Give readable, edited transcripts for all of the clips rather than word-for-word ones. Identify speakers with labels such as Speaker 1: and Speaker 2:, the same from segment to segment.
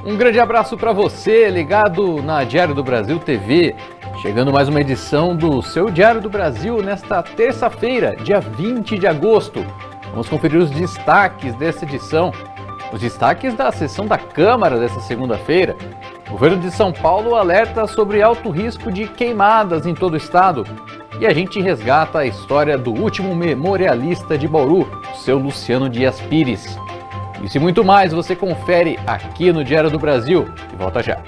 Speaker 1: Um grande abraço para você, ligado na Diário do Brasil TV. Chegando mais uma edição do seu Diário do Brasil nesta terça-feira, dia 20 de agosto. Vamos conferir os destaques dessa edição. Os destaques da sessão da Câmara desta segunda-feira. O governo de São Paulo alerta sobre alto risco de queimadas em todo o estado. E a gente resgata a história do último memorialista de Bauru, o seu Luciano Dias Pires. Isso e muito mais você confere aqui no Diário do Brasil. E volta já.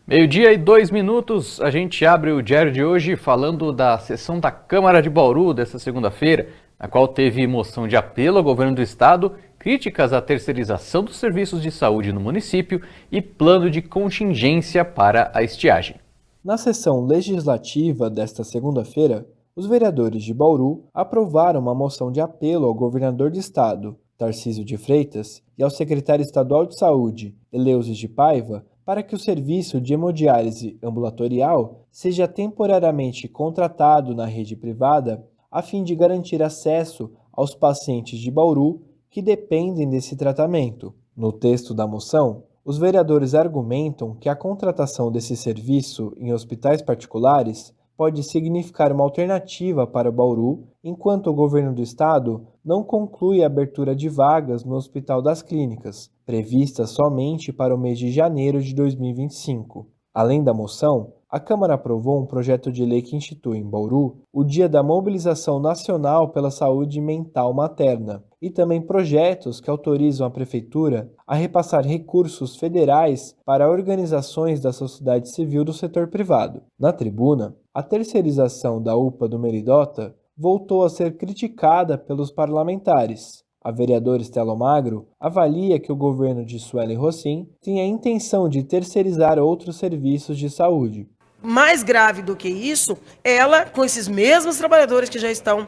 Speaker 1: Meio-dia e 2 minutos, a gente abre o Diário de hoje falando da sessão da Câmara de Bauru desta segunda-feira, na qual teve moção de apelo ao governo do estado, críticas à terceirização dos serviços de saúde no município e plano de contingência para a estiagem.
Speaker 2: Na sessão legislativa desta segunda-feira, os vereadores de Bauru aprovaram uma moção de apelo ao governador do estado, Tarcísio de Freitas, e ao secretário estadual de saúde, Eleusis de Paiva, para que o serviço de hemodiálise ambulatorial seja temporariamente contratado na rede privada a fim de garantir acesso aos pacientes de Bauru que dependem desse tratamento. No texto da moção, os vereadores argumentam que a contratação desse serviço em hospitais particulares pode significar uma alternativa para Bauru, enquanto o governo do estado não conclui a abertura de vagas no Hospital das Clínicas, prevista somente para o mês de janeiro de 2025. Além da moção, a Câmara aprovou um projeto de lei que institui em Bauru o Dia da Mobilização Nacional pela Saúde Mental Materna e também projetos que autorizam a Prefeitura a repassar recursos federais para organizações da sociedade civil do setor privado. Na tribuna, a terceirização da UPA do Meridota voltou a ser criticada pelos parlamentares. A vereadora Estela Magro avalia que o governo de Sueli Rocin tem a intenção de terceirizar outros serviços de saúde.
Speaker 3: Mais grave do que isso, ela, com esses mesmos trabalhadores que já estão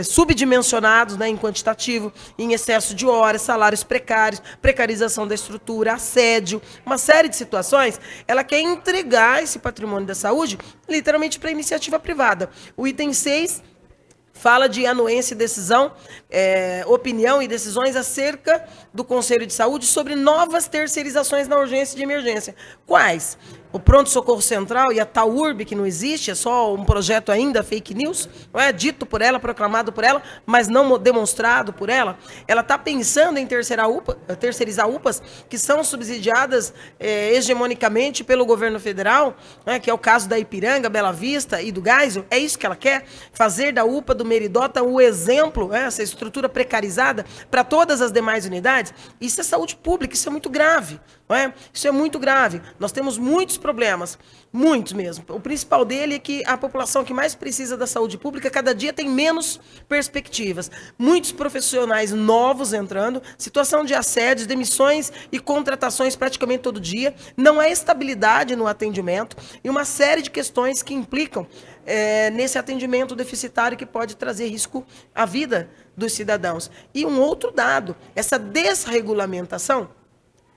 Speaker 3: subdimensionados, em quantitativo, em excesso de horas, salários precários, precarização da estrutura, assédio, uma série de situações, ela quer entregar esse patrimônio da saúde literalmente para a iniciativa privada. O item 6 fala de anuência e decisão, opinião e decisões acerca do Conselho de Saúde sobre novas terceirizações na urgência e de emergência. Quais? O Pronto-Socorro Central e a TAURB, que não existe, é só um projeto ainda, fake news, não é dito por ela, proclamado por ela, mas não demonstrado por ela. Ela está pensando em terceirizar UPAs que são subsidiadas hegemonicamente pelo governo federal, que é o caso da Ipiranga, Bela Vista e do Geisel. É isso que ela quer? Fazer da UPA do Meridota o exemplo, essa estrutura precarizada para todas as demais unidades? Isso é saúde pública, isso é muito grave. Isso é muito grave. Nós temos muitos problemas, muitos mesmo. O principal dele é que a população que mais precisa da saúde pública cada dia tem menos perspectivas. Muitos profissionais novos entrando, situação de assédios, demissões e contratações praticamente todo dia, não há estabilidade no atendimento e uma série de questões que implicam nesse atendimento deficitário que pode trazer risco à vida dos cidadãos. E um outro dado, essa desregulamentação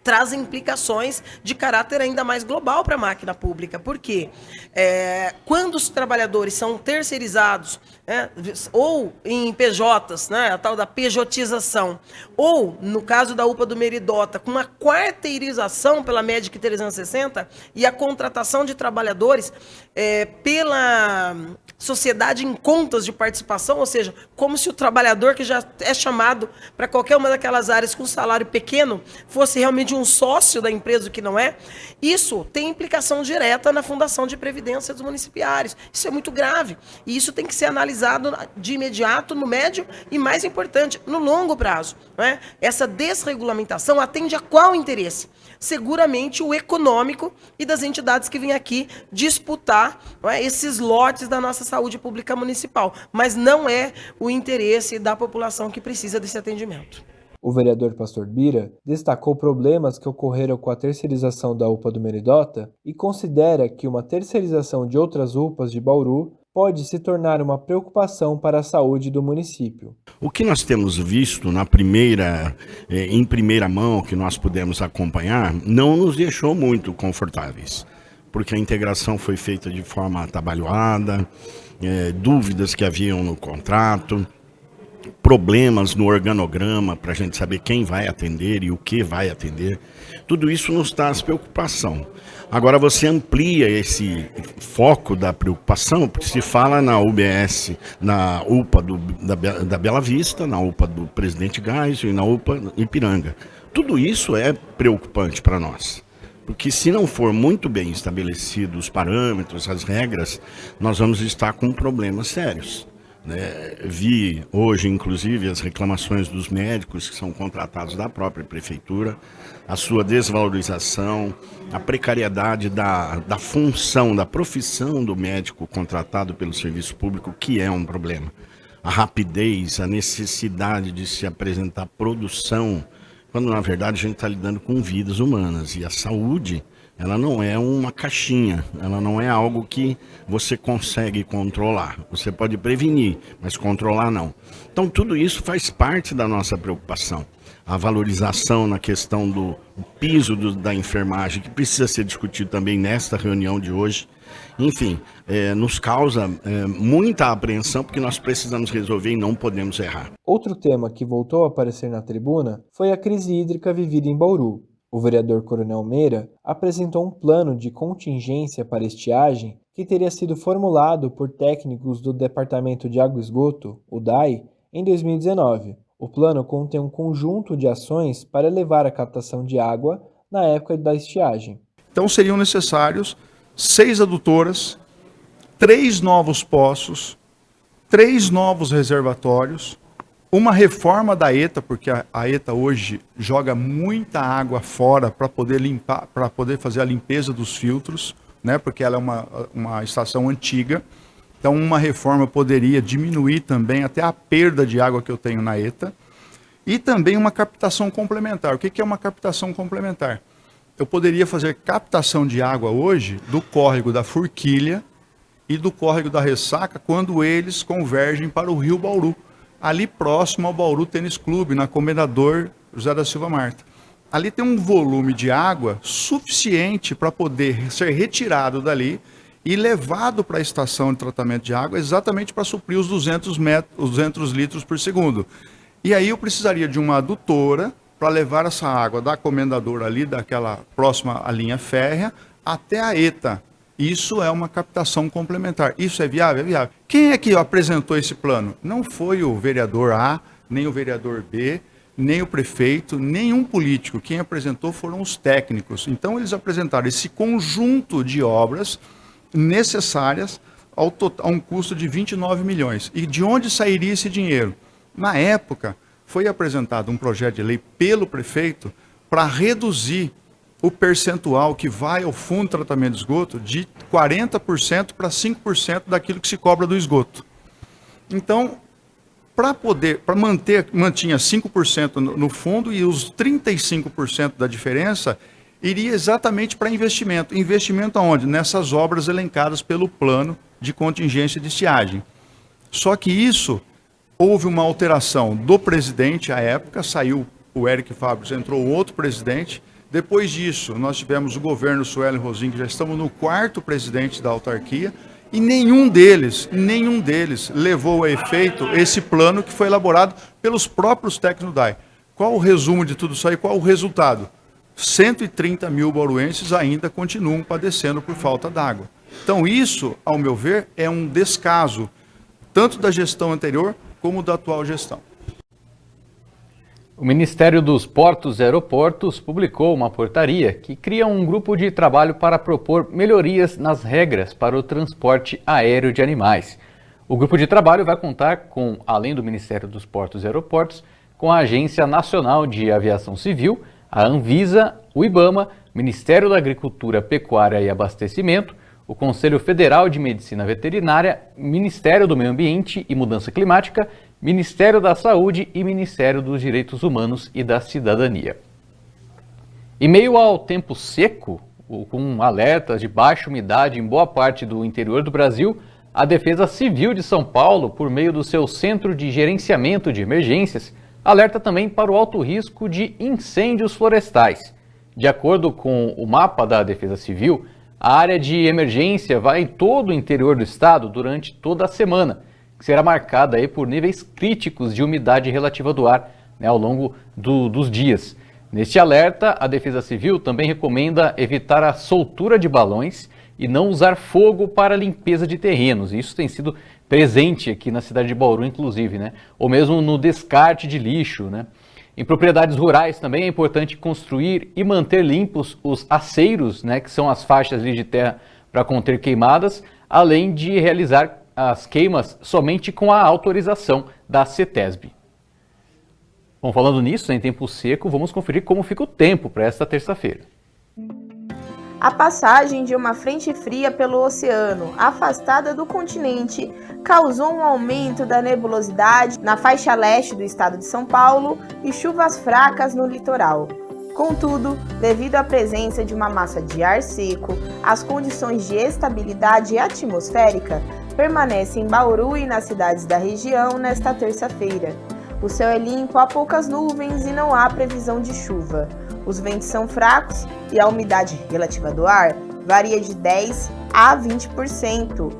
Speaker 3: traz implicações de caráter ainda mais global para a máquina pública. Por quê? Quando os trabalhadores são terceirizados, ou em PJs, a tal da pejotização, ou, no caso da UPA do Meridota, com uma quarteirização pela Médica 360 e a contratação de trabalhadores pela sociedade em contas de participação, ou seja, como se o trabalhador que já é chamado para qualquer uma daquelas áreas com salário pequeno fosse realmente um sócio da empresa, o que não é. Isso tem implicação direta na fundação de previdência dos municipários. Isso é muito grave e isso tem que ser analisado de imediato, no médio e, mais importante, no longo prazo. Essa desregulamentação atende a qual interesse? Seguramente o econômico e das entidades que vêm aqui disputar esses lotes da nossa saúde pública municipal, mas não é o interesse da população que precisa desse atendimento.
Speaker 2: O vereador Pastor Bira destacou problemas que ocorreram com a terceirização da UPA do Meridota e considera que uma terceirização de outras UPAs de Bauru pode se tornar uma preocupação para a saúde do município.
Speaker 4: O que nós temos visto em primeira mão, que nós pudemos acompanhar, não nos deixou muito confortáveis, porque a integração foi feita de forma atabalhoada, dúvidas que haviam no contrato, problemas no organograma para a gente saber quem vai atender e o que vai atender. Tudo isso nos traz preocupação. Agora você amplia esse foco da preocupação, porque se fala na UBS, na UPA da Bela Vista, na UPA do Presidente Geisel e na UPA Ipiranga. Tudo isso é preocupante para nós, porque se não for muito bem estabelecidos os parâmetros, as regras, nós vamos estar com problemas sérios. Vi hoje, inclusive, as reclamações dos médicos que são contratados da própria prefeitura, a sua desvalorização, a precariedade da função, da profissão do médico contratado pelo serviço público, que é um problema. A rapidez, a necessidade de se apresentar produção, quando na verdade a gente está lidando com vidas humanas. E a saúde, ela não é uma caixinha, ela não é algo que você consegue controlar. Você pode prevenir, mas controlar não. Então tudo isso faz parte da nossa preocupação. A valorização na questão do piso da enfermagem, que precisa ser discutido também nesta reunião de hoje. Enfim, nos causa muita apreensão, porque nós precisamos resolver e não podemos errar.
Speaker 2: Outro tema que voltou a aparecer na tribuna foi a crise hídrica vivida em Bauru. O vereador Coronel Meira apresentou um plano de contingência para estiagem que teria sido formulado por técnicos do Departamento de Água e Esgoto, o DAI, em 2019. O plano contém um conjunto de ações para elevar a captação de água na época da estiagem.
Speaker 5: Então seriam necessários 6 adutoras, 3 novos poços, 3 novos reservatórios, uma reforma da ETA, porque a ETA hoje joga muita água fora para poder limpar, para poder fazer a limpeza dos filtros, né? Porque ela é uma estação antiga. Então uma reforma poderia diminuir também até a perda de água que eu tenho na ETA. E também uma captação complementar. O que é uma captação complementar? Eu poderia fazer captação de água hoje do córrego da Forquilha e do córrego da Ressaca quando eles convergem para o rio Bauru, ali próximo ao Bauru Tênis Clube, na Comendador José da Silva Marta. Ali tem um volume de água suficiente para poder ser retirado dali e levado para a estação de tratamento de água exatamente para suprir os 200 litros por segundo. E aí eu precisaria de uma adutora para levar essa água da Comendador ali, daquela próxima à linha férrea, até a ETA. Isso é uma captação complementar. Isso é viável? É viável. Quem é que apresentou esse plano? Não foi o vereador A, nem o vereador B, nem o prefeito, nenhum político. Quem apresentou foram os técnicos. Então eles apresentaram esse conjunto de obras necessárias a um custo de 29 milhões. E de onde sairia esse dinheiro? Na época, foi apresentado um projeto de lei pelo prefeito para reduzir o percentual que vai ao fundo de tratamento de esgoto de 40% para 5% daquilo que se cobra do esgoto. Então, mantinha 5% no fundo e os 35% da diferença iria exatamente para investimento. Investimento aonde? Nessas obras elencadas pelo plano de contingência de estiagem. Só que isso, houve uma alteração do presidente à época, saiu o Eric Fábio, entrou outro presidente. Depois disso, nós tivemos o governo Sueli Rosim, que já estamos no 4º presidente da autarquia, e nenhum deles levou a efeito esse plano que foi elaborado pelos próprios técnicos do DAI. Qual o resumo de tudo isso aí? Qual o resultado? 130 mil bauruenses ainda continuam padecendo por falta d'água. Então isso, ao meu ver, é um descaso, tanto da gestão anterior como da atual gestão.
Speaker 1: O Ministério dos Portos e Aeroportos publicou uma portaria que cria um grupo de trabalho para propor melhorias nas regras para o transporte aéreo de animais. O grupo de trabalho vai contar com, além do Ministério dos Portos e Aeroportos, com a Agência Nacional de Aviação Civil, a Anvisa, o IBAMA, Ministério da Agricultura, Pecuária e Abastecimento, o Conselho Federal de Medicina Veterinária, Ministério do Meio Ambiente e Mudança Climática, Ministério da Saúde e Ministério dos Direitos Humanos e da Cidadania. Em meio ao tempo seco, com alertas de baixa umidade em boa parte do interior do Brasil, a Defesa Civil de São Paulo, por meio do seu Centro de Gerenciamento de Emergências, alerta também para o alto risco de incêndios florestais. De acordo com o mapa da Defesa Civil, a área de emergência vai em todo o interior do estado durante toda a semana, que será marcada aí por níveis críticos de umidade relativa do ar, né, ao longo dos dias. Neste alerta, a Defesa Civil também recomenda evitar a soltura de balões e não usar fogo para limpeza de terrenos. Isso tem sido presente aqui na cidade de Bauru, inclusive, né? Ou mesmo no descarte de lixo, né? Em propriedades rurais também é importante construir e manter limpos os aceiros, né, que são as faixas de terra para conter queimadas, além de realizar as queimas somente com a autorização da CETESB. Bom, falando nisso, em tempo seco, vamos conferir como fica o tempo para esta terça-feira.
Speaker 6: A passagem de uma frente fria pelo oceano, afastada do continente, causou um aumento da nebulosidade na faixa leste do estado de São Paulo e chuvas fracas no litoral. Contudo, devido à presença de uma massa de ar seco, as condições de estabilidade atmosférica permanecem em Bauru e nas cidades da região nesta terça-feira. O céu é limpo, há poucas nuvens e não há previsão de chuva. Os ventos são fracos e a umidade relativa do ar varia de 10% a 20%.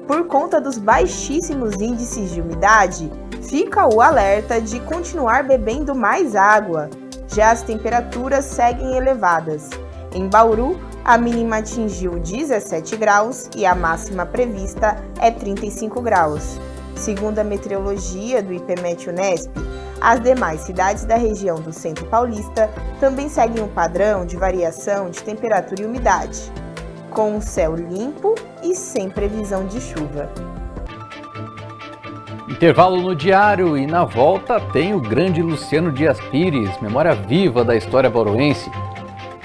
Speaker 6: Por conta dos baixíssimos índices de umidade, fica o alerta de continuar bebendo mais água. Já as temperaturas seguem elevadas. Em Bauru, a mínima atingiu 17 graus e a máxima prevista é 35 graus. Segundo a meteorologia do IPMET-UNESP, as demais cidades da região do Centro Paulista também seguem um padrão de variação de temperatura e umidade, com um céu limpo e sem previsão de chuva.
Speaker 1: Intervalo no diário e na volta tem o grande Luciano Dias Pires, memória viva da história bauruense.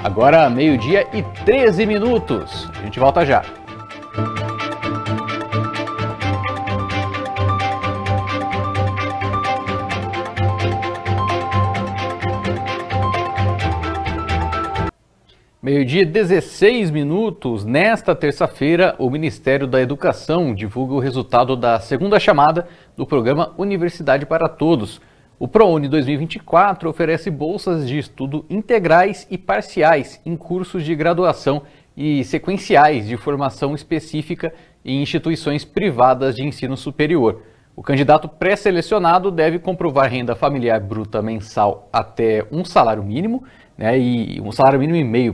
Speaker 1: Agora 12h13. A gente volta já. Meio-dia 16 minutos. Nesta terça-feira, o Ministério da Educação divulga o resultado da segunda chamada do programa Universidade para Todos. O ProUni 2024 oferece bolsas de estudo integrais e parciais em cursos de graduação e sequenciais de formação específica em instituições privadas de ensino superior. O candidato pré-selecionado deve comprovar renda familiar bruta mensal até um salário mínimo, e um salário mínimo e meio,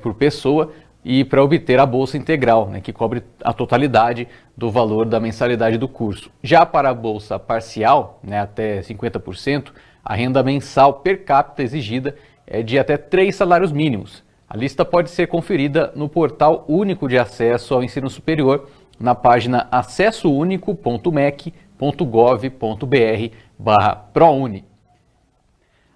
Speaker 1: por pessoa, e para obter a bolsa integral, que cobre a totalidade do valor da mensalidade do curso. Já para a bolsa parcial, até 50%, a renda mensal per capita exigida é de até 3 salários mínimos. A lista pode ser conferida no Portal Único de Acesso ao Ensino Superior, na página acessounico.mec.gov.br/ProUni.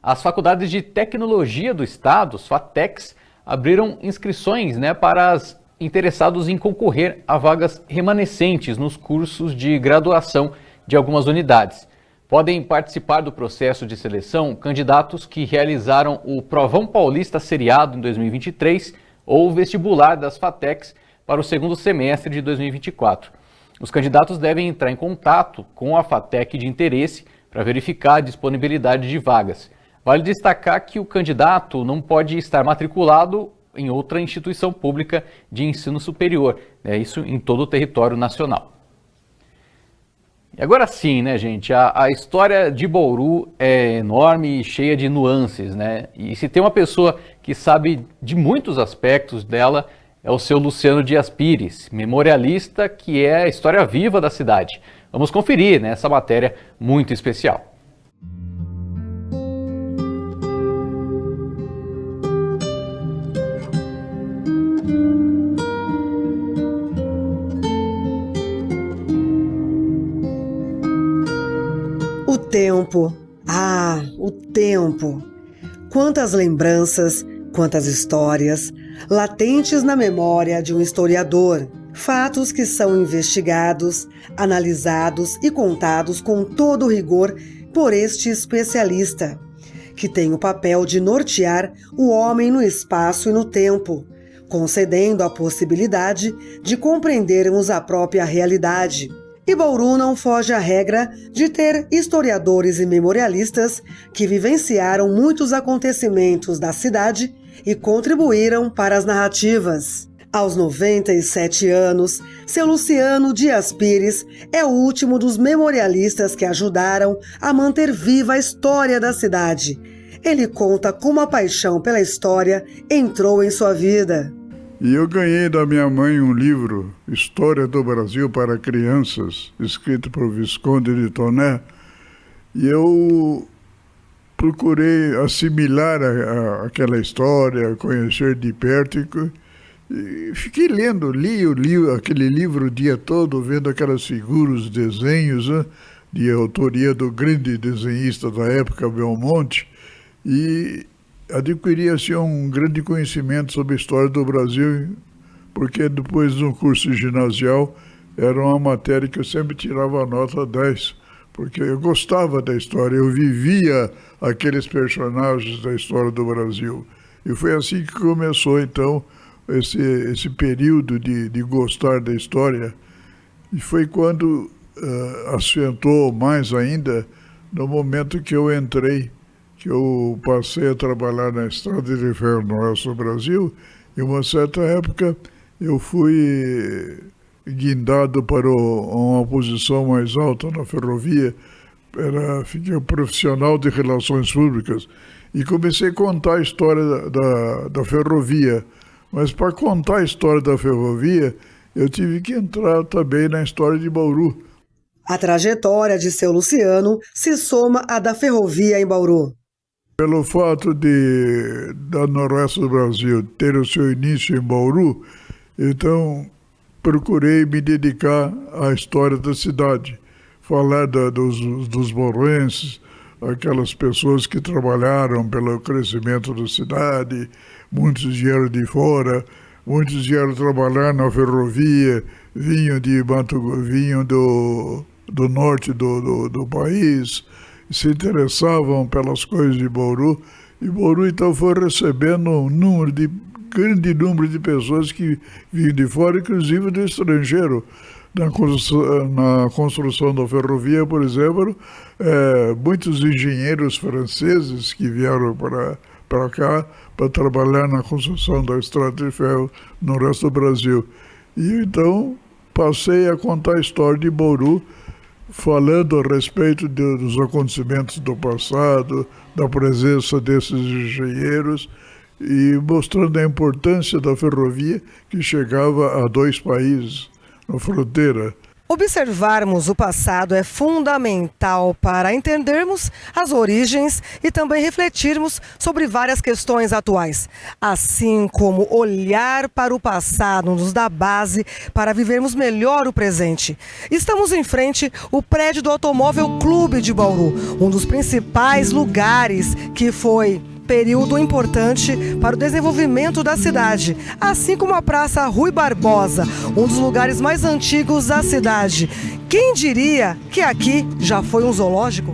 Speaker 1: As faculdades de tecnologia do estado, os FATECs, abriram inscrições para os interessados em concorrer a vagas remanescentes nos cursos de graduação de algumas unidades. Podem participar do processo de seleção candidatos que realizaram o Provão Paulista Seriado em 2023 ou o vestibular das FATECs para o segundo semestre de 2024. Os candidatos devem entrar em contato com a FATEC de interesse para verificar a disponibilidade de vagas. Vale destacar que o candidato não pode estar matriculado em outra instituição pública de ensino superior, isso em todo o território nacional. E agora sim, gente, a história de Bauru é enorme e cheia de nuances, E se tem uma pessoa que sabe de muitos aspectos dela, é o seu Luciano Dias Pires, memorialista que é a história viva da cidade. Vamos conferir essa matéria muito especial.
Speaker 7: O tempo. O tempo. Quantas lembranças, quantas histórias, latentes na memória de um historiador. Fatos que são investigados, analisados e contados com todo rigor por este especialista, que tem o papel de nortear o homem no espaço e no tempo, concedendo a possibilidade de compreendermos a própria realidade. E Bauru não foge à regra de ter historiadores e memorialistas que vivenciaram muitos acontecimentos da cidade e contribuíram para as narrativas. Aos 97 anos, seu Luciano Dias Pires é o último dos memorialistas que ajudaram a manter viva a história da cidade. Ele conta como a paixão pela história entrou em sua vida.
Speaker 8: E eu ganhei da minha mãe um livro, História do Brasil para Crianças, escrito por Visconde de Toné, e eu procurei assimilar aquela história, conhecer de perto, e fiquei lendo, li aquele livro o dia todo, vendo aquelas figuras, desenhos, né, de autoria do grande desenhista da época, Belmonte, e adquiri assim, um grande conhecimento sobre a história do Brasil, porque depois do curso ginasial era uma matéria que eu sempre tirava nota 10, porque eu gostava da história, eu vivia aqueles personagens da história do Brasil. E foi assim que começou, então, esse período de gostar da história. E foi quando acentuou mais ainda no momento que eu entrei, que eu passei a trabalhar na Estrada de Ferro no Oeste do Brasil. Em uma certa época, eu fui guindado para uma posição mais alta na ferrovia, fiquei profissional de relações públicas e comecei a contar a história da ferrovia. Mas para contar a história da ferrovia, eu tive que entrar também na história de Bauru.
Speaker 7: A trajetória de seu Luciano se soma à da ferrovia em Bauru.
Speaker 8: Pelo fato da Noroeste do Brasil ter o seu início em Bauru, então procurei me dedicar à história da cidade, falar dos bauruenses, aquelas pessoas que trabalharam pelo crescimento da cidade, muitos vieram de fora, muitos vieram trabalhar na ferrovia, vinham do norte do país, se interessavam pelas coisas de Bauru, e Bauru então foi recebendo grande número de pessoas que vinham de fora, inclusive do estrangeiro. Na construção da ferrovia, por exemplo, muitos engenheiros franceses que vieram para cá para trabalhar na construção da estrada de ferro no resto do Brasil. E então passei a contar a história de Bauru, falando a respeito dos acontecimentos do passado, da presença desses engenheiros e mostrando a importância da ferrovia que chegava a 2 países na fronteira.
Speaker 9: Observarmos o passado é fundamental para entendermos as origens e também refletirmos sobre várias questões atuais. Assim como olhar para o passado nos dá base para vivermos melhor o presente. Estamos em frente ao prédio do Automóvel Clube de Bauru, um dos principais lugares que foi período importante para o desenvolvimento da cidade, assim como a Praça Rui Barbosa, um dos lugares mais antigos da cidade. Quem diria que aqui já foi um zoológico?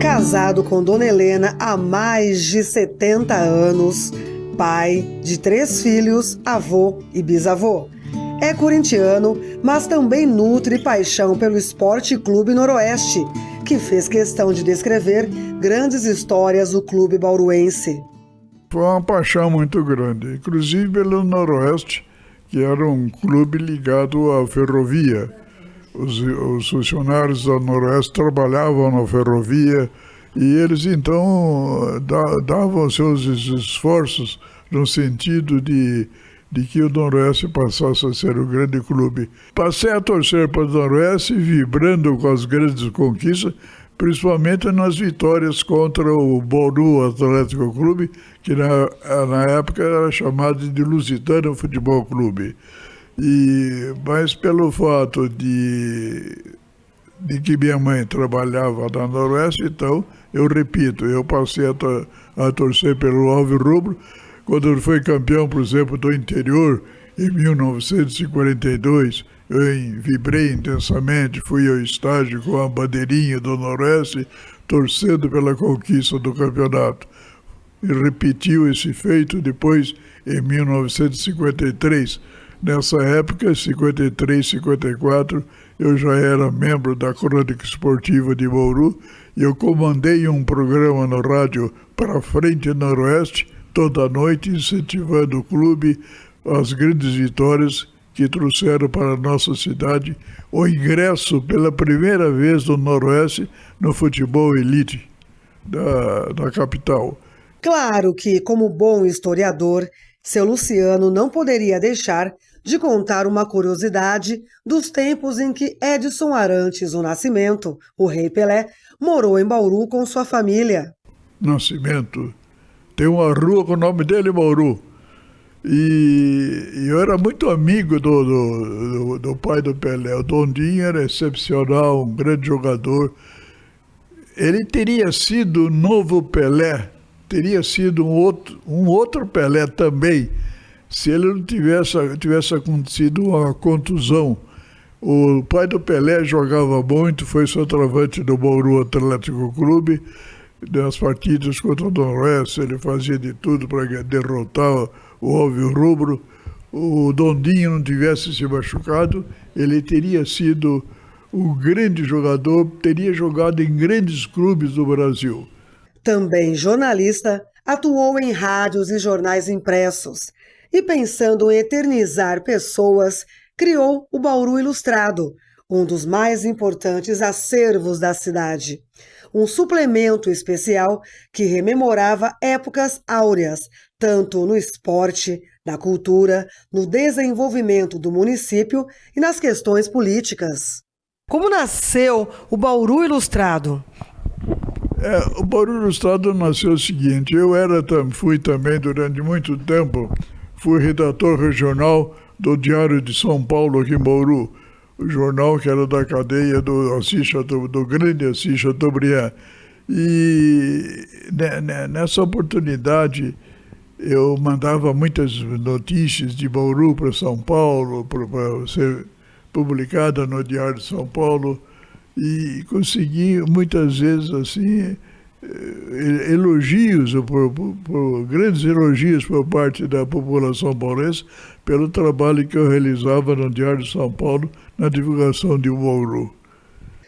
Speaker 7: Casado com Dona Helena há mais de 70 anos, pai de 3 filhos, avô e bisavô. É corintiano, mas também nutre paixão pelo Esporte Clube Noroeste, que fez questão de descrever grandes histórias do clube bauruense.
Speaker 8: Foi uma paixão muito grande, inclusive pelo Noroeste, que era um clube ligado à ferrovia. Os funcionários da Noroeste trabalhavam na ferrovia e eles então davam seus esforços no sentido de que o Noroeste passasse a ser um grande clube. Passei a torcer para o Noroeste, vibrando com as grandes conquistas, principalmente nas vitórias contra o Bauru Atlético Clube, que na época era chamado de Lusitano Futebol Clube. Mas pelo fato de que minha mãe trabalhava na Noroeste, então, eu repito, eu passei a torcer pelo Alvirrubro. Quando ele foi campeão, por exemplo, do interior, em 1942, vibrei intensamente, fui ao estádio com a bandeirinha do Noroeste, torcendo pela conquista do campeonato. E repetiu esse feito depois em 1953. Nessa época, 53, 54, eu já era membro da Crônica Esportiva de Bauru e eu comandei um programa no rádio Para Frente Noroeste, toda noite, incentivando o clube às grandes vitórias que trouxeram para a nossa cidade o ingresso pela primeira vez do Noroeste no futebol elite da capital.
Speaker 7: Claro que, como bom historiador, seu Luciano não poderia deixar de contar uma curiosidade dos tempos em que Edson Arantes do Nascimento, o Rei Pelé, morou em Bauru com sua família.
Speaker 8: Nascimento. Tem uma rua com o nome dele, Bauru. E eu era muito amigo do pai do Pelé. O Dondinho era excepcional, um grande jogador. Ele teria sido o novo Pelé, teria sido um outro Pelé também, se ele não tivesse acontecido uma contusão. O pai do Pelé jogava muito, foi centroavante do Bauru Atlético Clube. Nas partidas contra o Noroeste, ele fazia de tudo para derrotar o Alvio Rubro. O Dondinho não tivesse se machucado, ele teria sido um grande jogador, teria jogado em grandes clubes do Brasil.
Speaker 7: Também jornalista, atuou em rádios e jornais impressos. E pensando em eternizar pessoas, criou o Bauru Ilustrado, um dos mais importantes acervos da cidade. Um suplemento especial que rememorava épocas áureas, tanto no esporte, na cultura, no desenvolvimento do município e nas questões políticas. Como nasceu o Bauru Ilustrado?
Speaker 8: O Bauru Ilustrado nasceu o seguinte: eu fui também durante muito tempo, fui redator regional do Diário de São Paulo aqui em Bauru, o jornal que era da cadeia do grande Assis Chateaubriand. E nessa oportunidade eu mandava muitas notícias de Bauru para São Paulo, para ser publicada no Diário de São Paulo, e consegui muitas vezes assim elogios, grandes elogios por parte da população paulense pelo trabalho que eu realizava no Diário de São Paulo na divulgação de Bauru.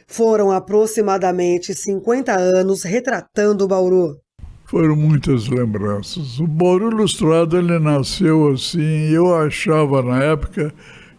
Speaker 7: Foram aproximadamente 50 anos retratando o Bauru.
Speaker 8: Foram muitas lembranças. O Bauru Ilustrado, ele nasceu assim, eu achava na época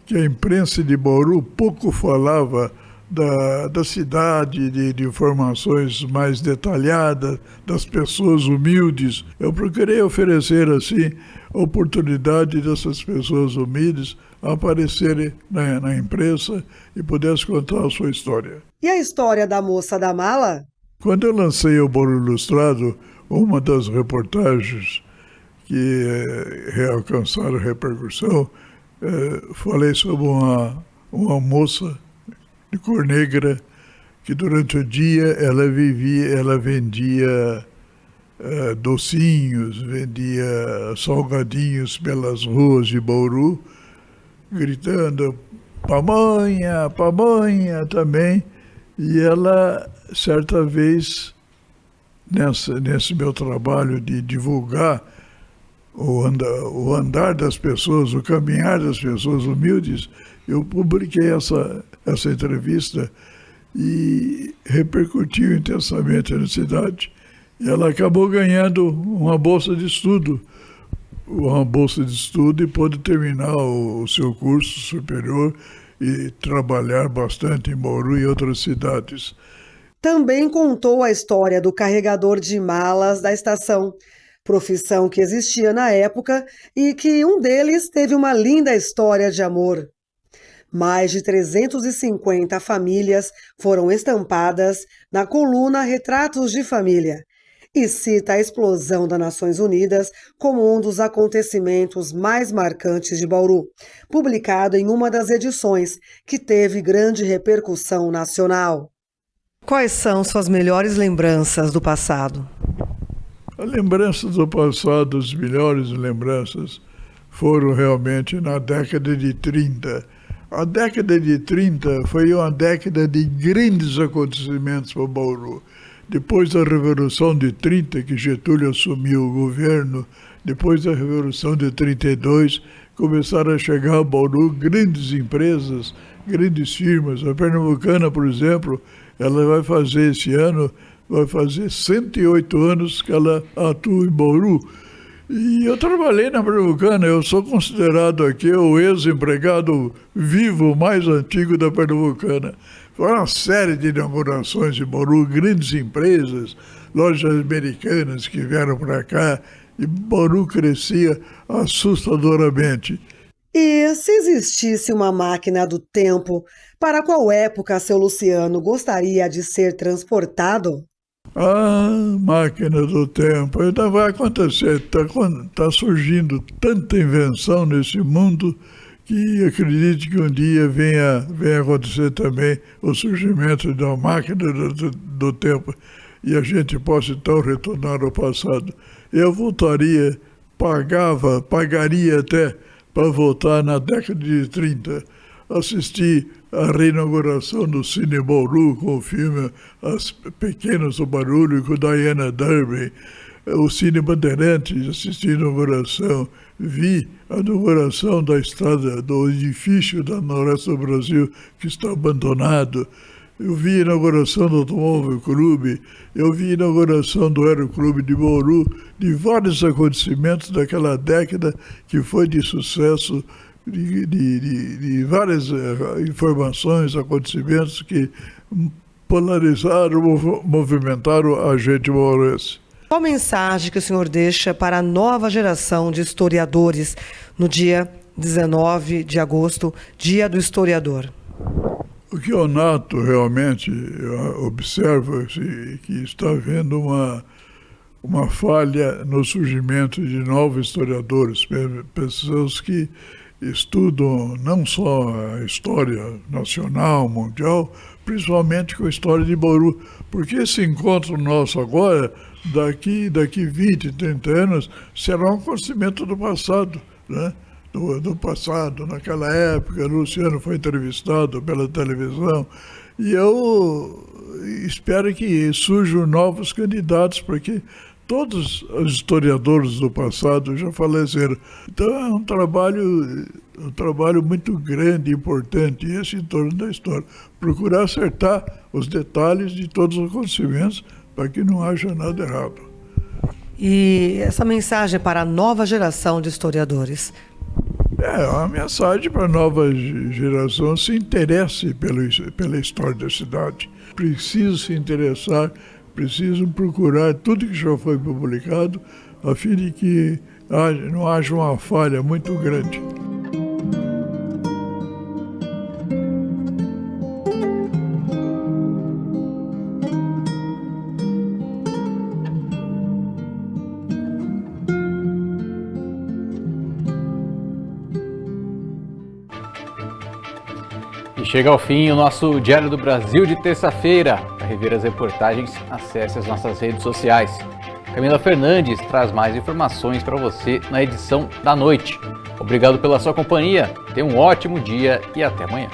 Speaker 8: que a imprensa de Bauru pouco falava da cidade, de informações mais detalhadas, das pessoas humildes. Eu procurei oferecer, assim, a oportunidade dessas pessoas humildes aparecerem na imprensa e pudessem contar a sua história.
Speaker 7: E a história da moça da mala?
Speaker 8: Quando eu lancei o Bauru Ilustrado, uma das reportagens que alcançaram repercussão, falei sobre uma moça de cor negra, que durante o dia ela vendia docinhos, vendia salgadinhos pelas ruas de Bauru, gritando pamonha, pamonha também. E ela, certa vez, nesse meu trabalho de divulgar o andar das pessoas, o caminhar das pessoas humildes, eu publiquei essa entrevista e repercutiu intensamente na cidade. E ela acabou ganhando uma bolsa de estudo e pôde terminar o seu curso superior e trabalhar bastante em Bauru e outras cidades.
Speaker 7: Também contou a história do carregador de malas da estação, profissão que existia na época e que um deles teve uma linda história de amor. Mais de 350 famílias foram estampadas na coluna Retratos de Família e cita a explosão das Nações Unidas como um dos acontecimentos mais marcantes de Bauru, publicado em uma das edições que teve grande repercussão nacional. Quais são suas melhores lembranças do passado?
Speaker 8: As lembranças do passado, as melhores lembranças, foram realmente na década de 30, A década de 30 foi uma década de grandes acontecimentos para Bauru. Depois da Revolução de 30, que Getúlio assumiu o governo, depois da Revolução de 32, começaram a chegar a Bauru grandes empresas, grandes firmas. A Pernambucana, por exemplo, ela vai fazer esse ano, vai fazer 108 anos que ela atua em Bauru. E eu trabalhei na Pernambucana, eu sou considerado aqui o ex-empregado vivo mais antigo da Pernambucana. Foi uma série de inaugurações em Bauru, grandes empresas, lojas americanas que vieram para cá, e Bauru crescia assustadoramente.
Speaker 7: E se existisse uma máquina do tempo, para qual época seu Luciano gostaria de ser transportado?
Speaker 8: Ah, máquina do tempo, ainda vai acontecer, está surgindo tanta invenção nesse mundo que acredito que um dia venha acontecer também o surgimento de uma máquina do tempo e a gente possa então retornar ao passado. Eu voltaria, pagaria até para voltar na década de 30, assistir a reinauguração do Cine Bauru com o filme As Pequenas do Barulho, com Diana Durbin, o Cine Bandeirantes, assisti a inauguração, vi a inauguração da estrada, do edifício da Noroeste do Brasil, que está abandonado, eu vi a inauguração do Automóvel Clube, eu vi a inauguração do Aeroclube de Bauru, de vários acontecimentos daquela década que foi de sucesso, de várias informações, acontecimentos que polarizaram, movimentaram a gente bauruense.
Speaker 9: Qual mensagem que o senhor deixa para a nova geração de historiadores no dia 19 de agosto, Dia do Historiador?
Speaker 8: O que eu noto realmente, eu observo que está havendo uma falha no surgimento de novos historiadores, pessoas que estudam não só a história nacional, mundial, principalmente com a história de Bauru, porque esse encontro nosso agora, daqui 20, 30 anos, será um acontecimento do passado, né? Do passado, naquela época, o Luciano foi entrevistado pela televisão, e eu espero que surjam novos candidatos, porque todos os historiadores do passado já faleceram. Então é um trabalho muito grande, importante, esse em torno da história. Procurar acertar os detalhes de todos os acontecimentos para que não haja nada errado.
Speaker 9: E essa mensagem para a nova geração de historiadores?
Speaker 8: É uma mensagem para a nova geração: se interesse pela história da cidade. Precisam se interessar, precisam procurar tudo que já foi publicado, a fim de que não haja uma falha muito grande.
Speaker 1: E chega ao fim o nosso Diário do Brasil de terça-feira. Para rever as reportagens, acesse as nossas redes sociais. Camila Fernandes traz mais informações para você na edição da noite. Obrigado pela sua companhia, tenha um ótimo dia e até amanhã.